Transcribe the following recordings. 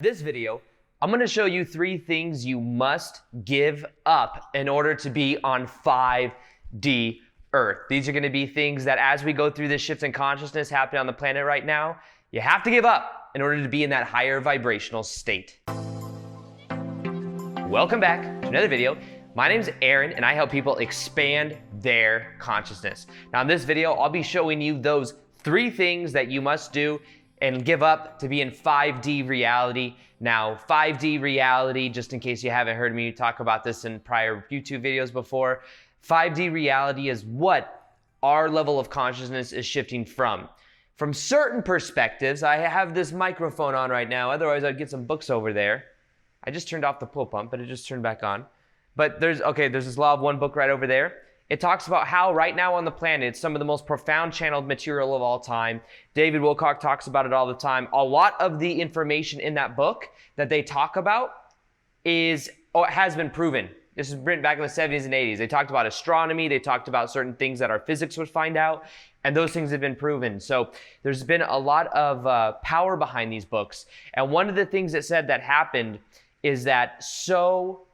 This video, I'm going to show you 3 things you must give up in order to be on 5D Earth. These are going to be things that as we go through this shift in consciousness happening on the planet right now, you have to give up in order to be in that higher vibrational state. Welcome back to another video. My name is Aaron and I help people expand their consciousness. Now in this video, I'll be showing you those 3 things that you must do and give up to be in 5D reality. Now, 5D reality, just in case you haven't heard me talk about this in prior YouTube videos before, 5D reality is what our level of consciousness is shifting from. From certain perspectives, I have this microphone on right now, otherwise I'd get some books over there. I just turned off the pull pump, but it just turned back on. But there's this Law of One book right over there. It talks about how right now on the planet, it's some of the most profound channeled material of all time. David Wilcock talks about it all the time. A lot of the information in that book that they talk about has been proven. This is written back in the 70s and 80s. They talked about astronomy. They talked about certain things that our physics would find out. And those things have been proven. So there's been a lot of power behind these books. And one of the things that said that happened is that so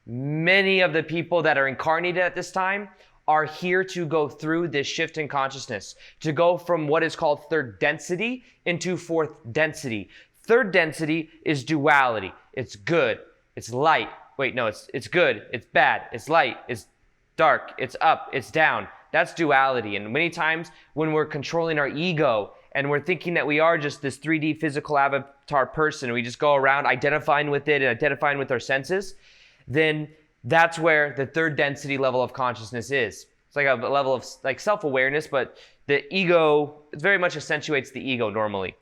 many of the people that are incarnated at this time are here to go through this shift in consciousness, to go from what is called third density into fourth density. Third density is duality. It's good, it's light. Wait, no, it's good, it's bad, it's light, it's dark, it's up, it's down. That's duality. And many times when we're controlling our ego and we're thinking that we are just this 3D physical avatar person, and we just go around identifying with it and identifying with our senses, then that's where the third density level of consciousness is. It's like a level of like self-awareness, but the ego, it very much accentuates the ego normally.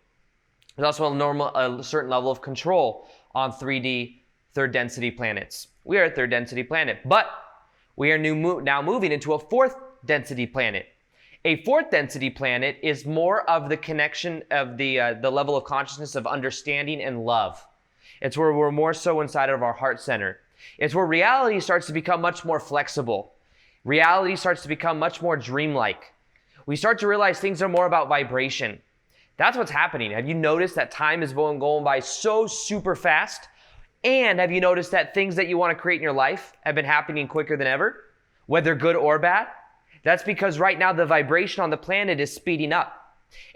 There's also a certain level of control on 3D third density planets. We are a third density planet, but we are now moving into a fourth density planet. A fourth density planet is more of the connection of the level of consciousness of understanding and love. It's where we're more so inside of our heart center. It's where reality starts to become much more flexible. Reality starts to become much more dreamlike. We start to realize things are more about vibration. That's what's happening. Have you noticed that time is going by so super fast? And have you noticed that things that you want to create in your life have been happening quicker than ever, whether good or bad? That's because right now the vibration on the planet is speeding up.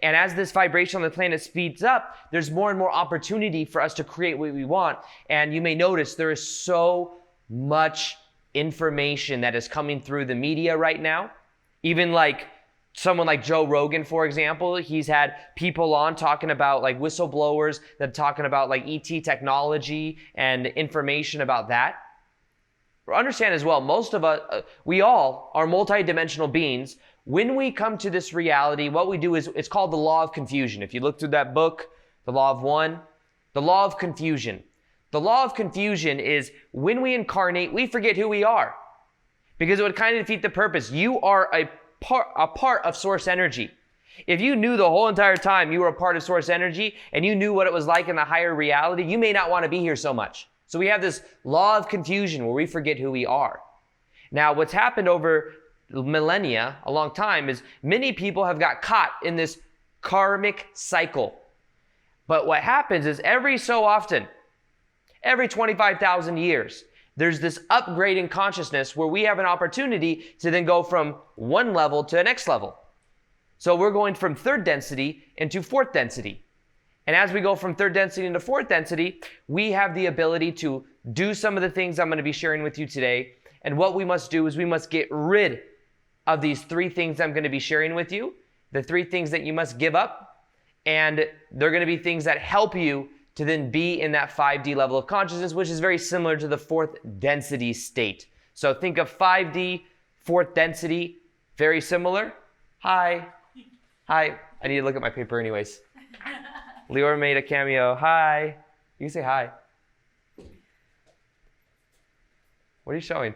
And as this vibration on the planet speeds up, there's more and more opportunity for us to create what we want. And you may notice there is so much information that is coming through the media right now. Even like someone like Joe Rogan, for example, he's had people on talking about like whistleblowers that are talking about like ET technology and information about that. Understand as well, most of us, we all are multidimensional beings. When we come to this reality, what we do is, it's called the law of confusion. If you look through that book, the law of one, the law of confusion. The law of confusion is when we incarnate, we forget who we are because it would kind of defeat the purpose. You are a part of source energy. If you knew the whole entire time you were a part of source energy and you knew what it was like in the higher reality, you may not want to be here so much. So we have this law of confusion where we forget who we are. Now, what's happened over millennia, a long time, is many people have got caught in this karmic cycle. But what happens is every so often, every 25,000 years, there's this upgrade in consciousness where we have an opportunity to then go from one level to the next level. So we're going from third density into fourth density. And as we go from third density into fourth density, we have the ability to do some of the things I'm going to be sharing with you today. And what we must do is we must get rid of these 3 things I'm going to be sharing with you, the 3 things that you must give up. And they're going to be things that help you to then be in that 5D level of consciousness, which is very similar to the fourth density state. So think of 5D, fourth density, very similar. Hi. I need to look at my paper anyways. Lior made a cameo. Hi. You can say hi. What are you showing?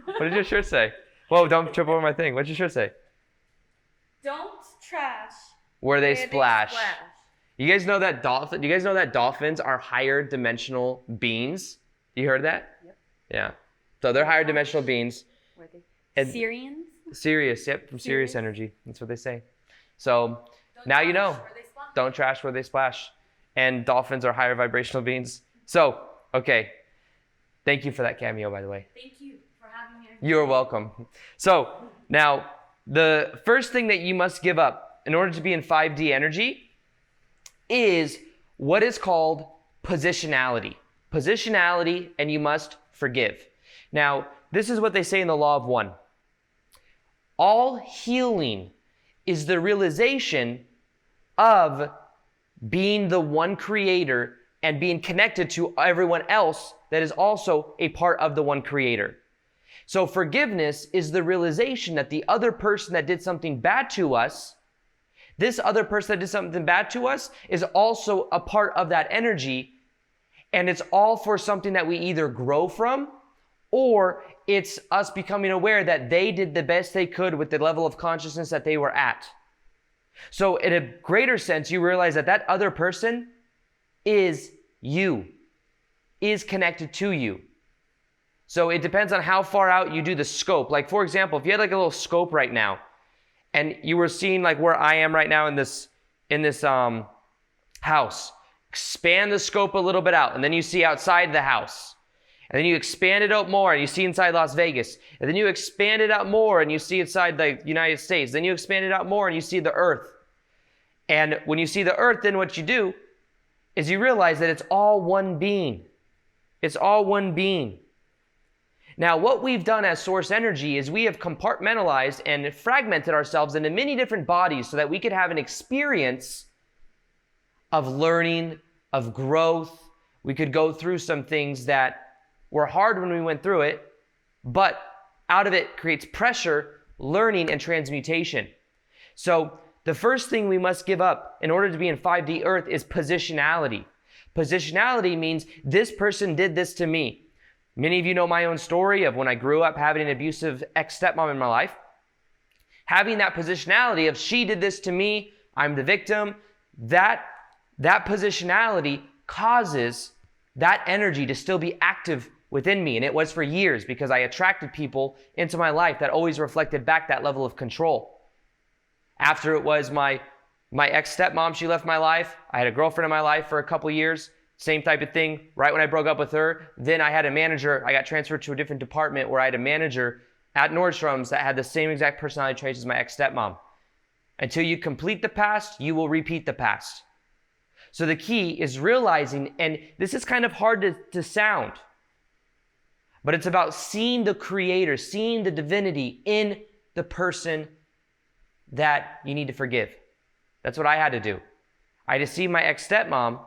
What did your shirt say? Whoa, don't trip over my thing. What did your shirt say? Don't trash where they splash. You guys know that dolphins are higher dimensional beings? You heard that? Yep. Yeah. So they're higher dimensional beings. Were they Syrians? Sirius, yep, from Sirius energy. That's what they say. So now you know. Where they splash. Don't trash where they splash. And dolphins are higher vibrational beings. So, okay. Thank you for that cameo, by the way. Thank you for having me. You're welcome. So, now, the first thing that you must give up in order to be in 5D energy is what is called positionality. Positionality, and you must forgive. Now, this is what they say in the Law of One. All healing is the realization of being the one creator and being connected to everyone else that is also a part of the one creator. So forgiveness is the realization that the other person that did something bad to us, this other person that did something bad to us is also a part of that energy, and it's all for something that we either grow from, or it's us becoming aware that they did the best they could with the level of consciousness that they were at. So in a greater sense, you realize that that other person is you, is connected to you. So it depends on how far out you do the scope. Like, for example, if you had like a little scope right now, and you were seeing like where I am right now in this house, expand the scope a little bit out, and then you see outside the house. And then you expand it out more and you see inside Las Vegas. And then you expand it out more and you see inside the United States. Then you expand it out more and you see the earth. And when you see the earth, then what you do is you realize that it's all one being. It's all one being. Now, what we've done as source energy is we have compartmentalized and fragmented ourselves into many different bodies so that we could have an experience of learning, of growth. We could go through some things that were hard when we went through it, but out of it creates pressure, learning, and transmutation. So the first thing we must give up in order to be in 5D Earth is positionality. Positionality means this person did this to me. Many of you know my own story of when I grew up having an abusive ex-stepmom in my life. Having that positionality of she did this to me, I'm the victim, that positionality causes that energy to still be active within me. And it was for years because I attracted people into my life that always reflected back that level of control. After it was my ex-stepmom, she left my life. I had a girlfriend in my life for a couple years. Same type of thing. Right when I broke up with her, then I had a manager. I got transferred to a different department where I had a manager at Nordstrom's that had the same exact personality traits as my ex-stepmom. Until you complete the past, you will repeat the past. So the key is realizing, and this is kind of hard to sound, but it's about seeing the creator, seeing the divinity in the person that you need to forgive. That's what I had to do. I had to see my ex-stepmom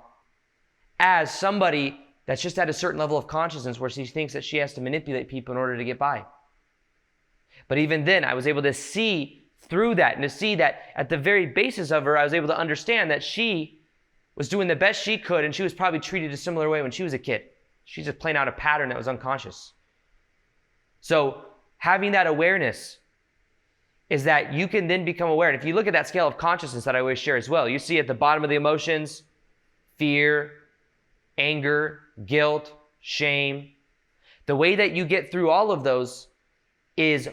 as somebody that's just at a certain level of consciousness where she thinks that she has to manipulate people in order to get by. But even then, I was able to see through that and to see that at the very basis of her, I was able to understand that she was doing the best she could, and she was probably treated a similar way when she was a kid. She's just playing out a pattern that was unconscious. So having that awareness is that you can then become aware. And if you look at that scale of consciousness that I always share as well, you see at the bottom of the emotions, fear, anger, guilt, shame. The way that you get through all of those is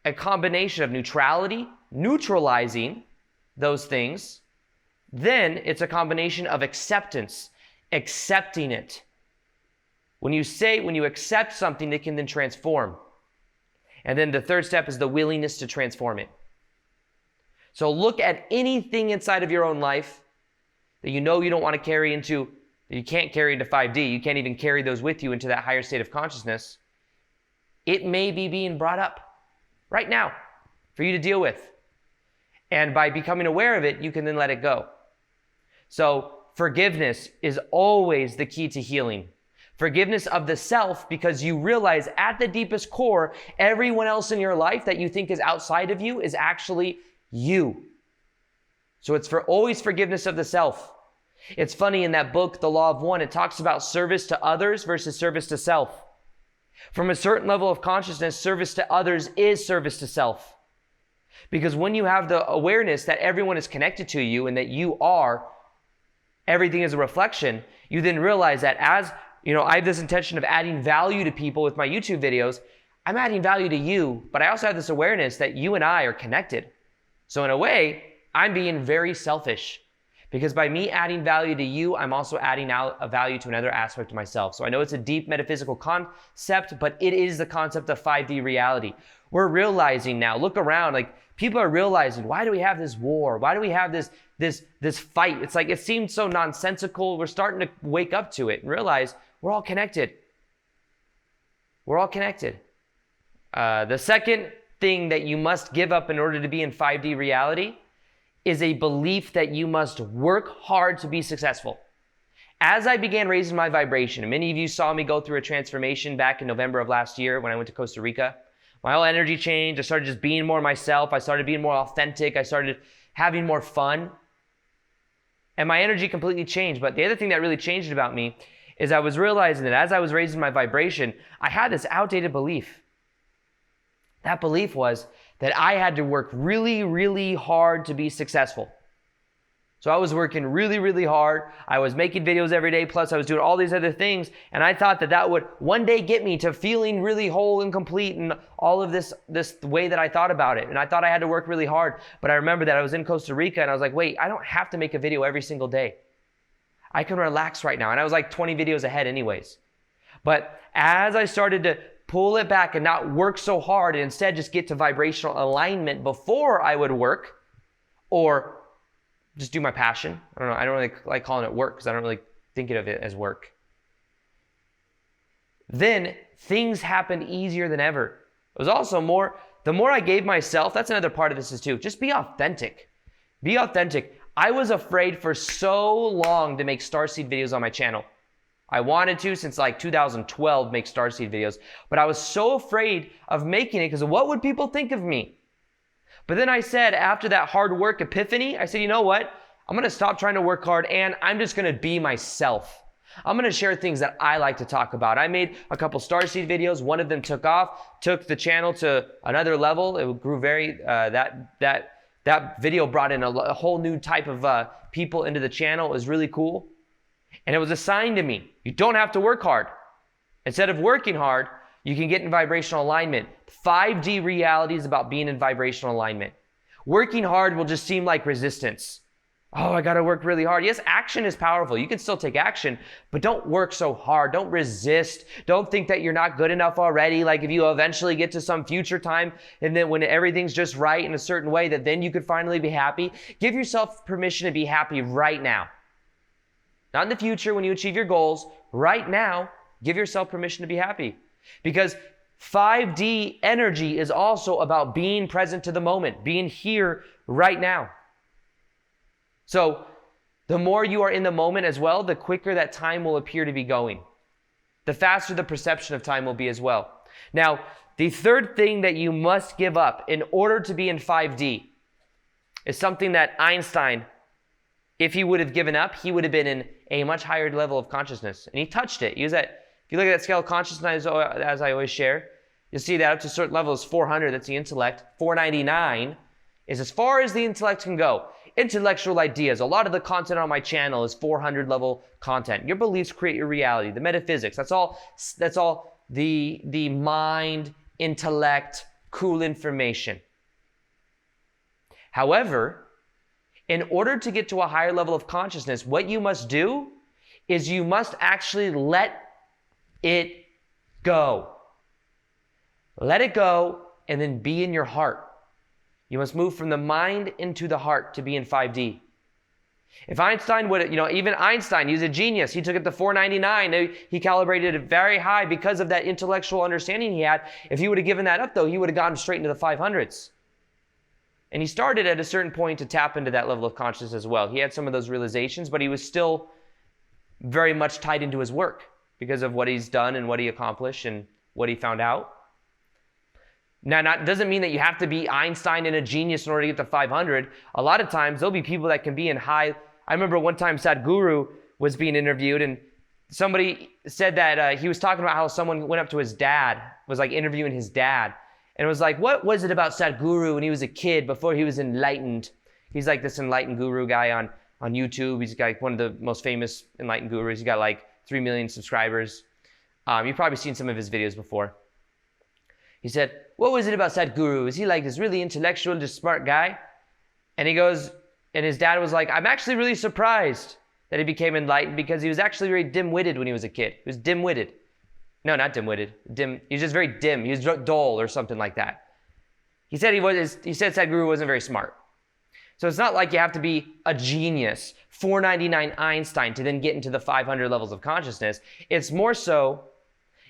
a combination of neutrality, neutralizing those things. Then it's a combination of acceptance, accepting it. When you accept something, it can then transform. And then the third step is the willingness to transform it. So look at anything inside of your own life that you know you don't want to carry into, that you can't carry into 5D. You can't even carry those with you into that higher state of consciousness. It may be being brought up right now for you to deal with. And by becoming aware of it, you can then let it go. So forgiveness is always the key to healing. Forgiveness of the self, because you realize at the deepest core, everyone else in your life that you think is outside of you is actually you. So it's always forgiveness of the self. It's funny, in that book, The Law of One, it talks about service to others versus service to self. From a certain level of consciousness, service to others is service to self. Because when you have the awareness that everyone is connected to you and that you are, everything is a reflection, you then realize that as I have this intention of adding value to people with my YouTube videos. I'm adding value to you, but I also have this awareness that you and I are connected. So in a way, I'm being very selfish Because by me adding value to you, I'm also adding out a value to another aspect of myself. So I know it's a deep metaphysical concept, but it is the concept of 5D reality. We're realizing now, look around, like people are realizing, why do we have this war? Why do we have this fight? It's like, it seems so nonsensical. We're starting to wake up to it and realize we're all connected. We're all connected. The second thing that you must give up in order to be in 5D reality is a belief that you must work hard to be successful. As I began raising my vibration, and many of you saw me go through a transformation back in November of last year when I went to Costa Rica. My whole energy changed. I started just being more myself. I started being more authentic. I started having more fun. And my energy completely changed. But the other thing that really changed about me is I was realizing that as I was raising my vibration, I had this outdated belief. That belief was that I had to work really, really hard to be successful. So I was working really, really hard. I was making videos every day, plus I was doing all these other things, and I thought that that would one day get me to feeling really whole and complete and all of this way that I thought about it. And I thought I had to work really hard, but I remember that I was in Costa Rica and I was like, wait, I don't have to make a video every single day. I can relax right now. And I was like 20 videos ahead anyways. But as I started to pull it back and not work so hard and instead just get to vibrational alignment before I would work or just do my passion. I don't know. I don't really like calling it work because I don't really think of it as work. Then things happened easier than ever. It was also the more I gave myself, that's another part of this is too, just be authentic. Be authentic. I was afraid for so long to make starseed videos on my channel. I wanted to since like 2012 make starseed videos, but I was so afraid of making it because of what would people think of me? But then I said, after that hard work epiphany, I said, you know what? I'm going to stop trying to work hard and I'm just going to be myself. I'm going to share things that I like to talk about. I made a couple starseed videos. One of them took off, took the channel to another level. It grew very, that video brought in a whole new type of people into the channel. It was really cool. And it was a sign to me. You don't have to work hard. Instead of working hard, you can get in vibrational alignment. 5D reality is about being in vibrational alignment. Working hard will just seem like resistance. Oh, I got to work really hard. Yes, action is powerful. You can still take action, but don't work so hard. Don't resist. Don't think that you're not good enough already. Like if you eventually get to some future time and then when everything's just right in a certain way, that then you could finally be happy. Give yourself permission to be happy right now. Not in the future when you achieve your goals. Right now, give yourself permission to be happy. Because 5D energy is also about being present to the moment, being here right now. So the more you are in the moment as well, the quicker that time will appear to be going. The faster the perception of time will be as well. Now, the third thing that you must give up in order to be in 5D is something that Einstein, if he would have given up, he would have been in a much higher level of consciousness. And he touched it. If you look at that scale of consciousness, as I always share, you'll see that up to a certain level is 400, that's the intellect. 499 is as far as the intellect can go. Intellectual ideas. A lot of the content on my channel is 400 level content. Your beliefs create your reality. The metaphysics. That's all the mind, intellect, cool information. However, in order to get to a higher level of consciousness, what you must do is you must actually let it go. Let it go and then be in your heart. You must move from the mind into the heart to be in 5D. If Einstein would, even Einstein, he was a genius. He took it to 499. He calibrated it very high because of that intellectual understanding he had. If he would have given that up, though, he would have gone straight into the 500s. And he started at a certain point to tap into that level of consciousness as well. He had some of those realizations, but he was still very much tied into his work because of what he's done and what he accomplished and what he found out. Now, that doesn't mean that you have to be Einstein and a genius in order to get to 500. A lot of times, there'll be people that can be in high. I remember one time Sadhguru was being interviewed, and somebody said that he was talking about how someone went up to his dad, was like interviewing his dad. And it was like, what was it about Sadhguru when he was a kid before he was enlightened? He's like this enlightened guru guy on YouTube. He's like one of the most famous enlightened gurus. He's got like 3 million subscribers. You've probably seen some of his videos before. He said, what was it about Sadhguru? Is he like this really intellectual, just smart guy? And he goes, And his dad was like, I'm actually really surprised that he became enlightened because he was actually very dim-witted when he was a kid. He was dim-witted. No, not dim-witted. He was just very dim. He was dull or something like that. He said Sadhguru wasn't very smart. So it's not like you have to be a genius, 499 Einstein to then get into the 500 levels of consciousness. It's more so,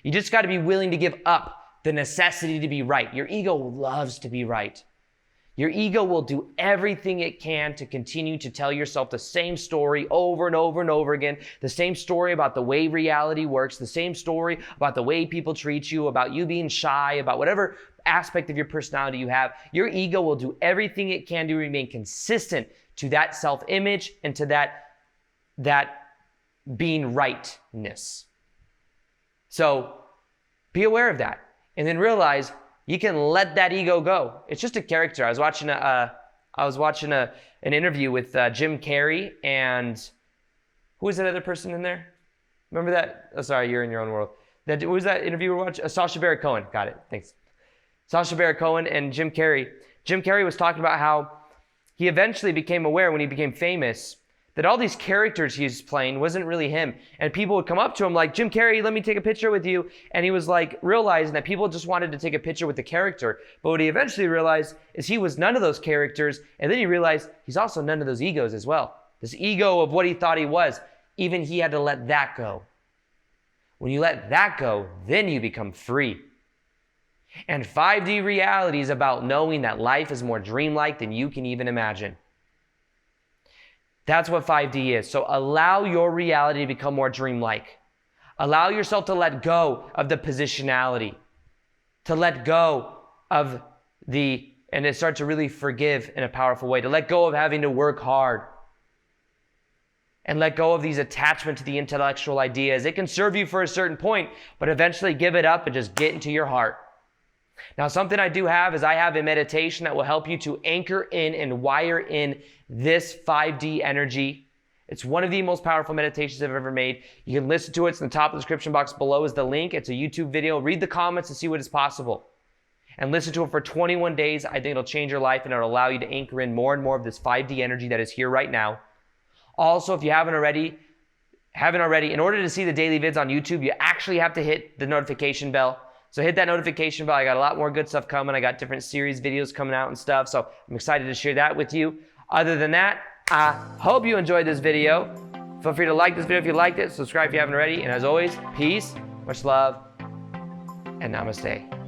you just got to be willing to give up the necessity to be right. Your ego loves to be right. Your ego will do everything it can to continue to tell yourself the same story over and over and over again, the same story about the way reality works, the same story about the way people treat you, about you being shy, about whatever aspect of your personality you have. Your ego will do everything it can to remain consistent to that self-image and to that being rightness. So be aware of that, and then realize you can let that ego go. It's just a character. I was watching an interview with Jim Carrey and who was that other person in there? Remember that? Oh, sorry, you're in your own world. What was that interview we were watching? Sacha Baron Cohen. Got it. Thanks. Sacha Baron Cohen and Jim Carrey. Jim Carrey was talking about how he eventually became aware when he became famous that all these characters he was playing wasn't really him. And people would come up to him like, Jim Carrey, let me take a picture with you. And he was like realizing that people just wanted to take a picture with the character. But what he eventually realized is he was none of those characters. And then he realized he's also none of those egos as well. This ego of what he thought he was, even he had to let that go. When you let that go, then you become free. And 5D reality is about knowing that life is more dreamlike than you can even imagine. That's what 5D is. So allow your reality to become more dreamlike. Allow yourself to let go of the positionality, to let go of and to start to really forgive in a powerful way, to let go of having to work hard, and let go of these attachment to the intellectual ideas. It can serve you for a certain point, but eventually give it up and just get into your heart. Now, something I do have is I have a meditation that will help you to anchor in and wire in this 5D energy. It's one of the most powerful meditations I've ever made. You can listen to it. It's in the top of the description box below is the link. It's a YouTube video. Read the comments and see what is possible. And listen to it for 21 days. I think it'll change your life and it'll allow you to anchor in more and more of this 5D energy that is here right now. Also, if you haven't already, in order to see the daily vids on YouTube, you actually have to hit the notification bell. So hit that notification bell. I got a lot more good stuff coming. I got different series videos coming out and stuff. So I'm excited to share that with you. Other than that, I hope you enjoyed this video. Feel free to like this video if you liked it. Subscribe if you haven't already. And as always, peace, much love, and namaste.